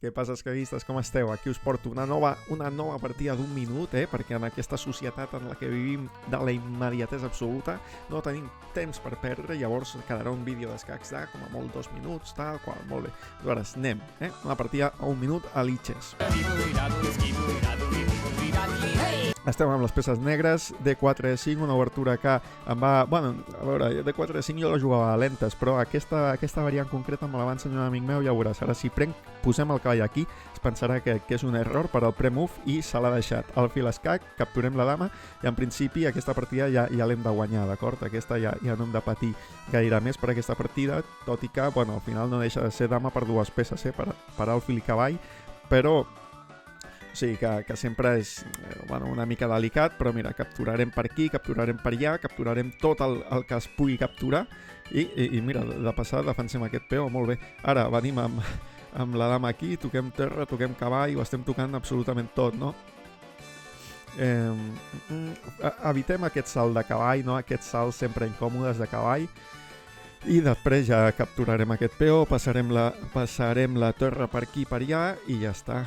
Què passa, escaguistes, com esteu? Aquí us porto una nova partida d'1 minut, perquè en aquesta societat en la que vivim de la immediatesa absoluta no tenim temps per perdre, llavors quedarà un vídeo d'escacs de com a molt 2 minuts, tal qual, molt bé. Aleshores, anem, una partida a 1 minut a Liches. Estem amb les peces negres, D4-E5, una obertura que em va... Bueno, a veure, D4-E5 jo la jugava a lentes, però aquesta variant concreta me la va ensenyar un amic meu, ja veuràs. Ara si posem el cavall aquí, es pensarà que és un error per al pre-move i se l'ha deixat. Al fil escac, capturem la dama i en principi aquesta partida ja l'hem de guanyar, d'acord? Aquesta ja no hem de patir gaire més per aquesta partida, tot i que, bueno, al final no deixa de ser dama per 2 peces, per alfil i cavall, però... O sigui que sempre és una mica delicat, però mira, capturarem per aquí, capturarem per allà, capturarem tot el que es pugui capturar i mira, de passada defensem aquest peó, molt bé. Ara venim amb la dama aquí, toquem terra, toquem cavall, ho estem tocant absolutament tot, no? Evitem aquest salt de cavall, no? Aquests salts sempre incòmodes de cavall. I després ja capturarem aquest peó, passarem la torre per aquí i per allà i ja està.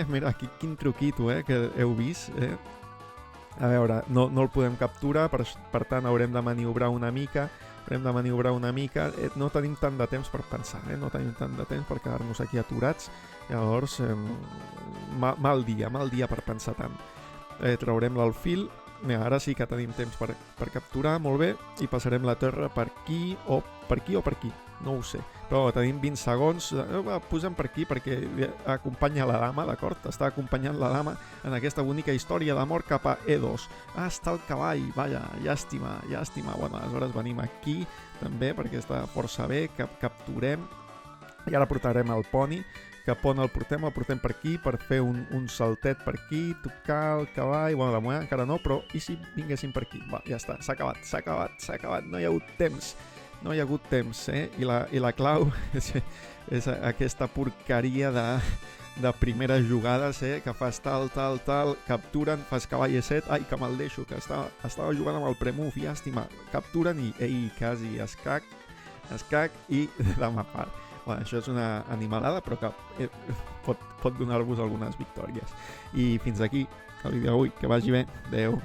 Mira, quin truquito que heu vist. A veure, no el podem capturar, per tant haurem de maniobrar una mica. No tenim tant de temps per pensar, no tenim tant de temps per quedar-nos aquí aturats. Llavors, mal dia per pensar tant. Traurem l'alfil. Mira, ara sí que tenim temps per capturar, molt bé, i passarem la torre per aquí o per aquí, no ho sé. Però tenim 20 segons, posem per aquí perquè acompanya la dama, d'acord? Està acompanyant la dama en aquesta bonica història d'amor cap a E2. Està el cavall, vaja, llàstima. Bueno, aleshores venim aquí també perquè està força bé, capturem, i ara portarem el poni. Cap on el portem per aquí per fer un saltet per aquí, tocar el cavall, bueno, de moment encara no, però i si vinguéssim per aquí? Va, ja està, s'ha acabat, no hi ha hagut temps, I la clau és aquesta porqueria de primeres jugades, que fas tal, capturen, fas cavall E7, ai, que me'l deixo, que estava jugant amb el pre-move, llàstima, capturen i quasi escac i dama part. Bueno, això és una animalada, però que pot donar-vos algunes victòries. I fins aquí el vídeo d'avui. Que vagi bé. Adéu.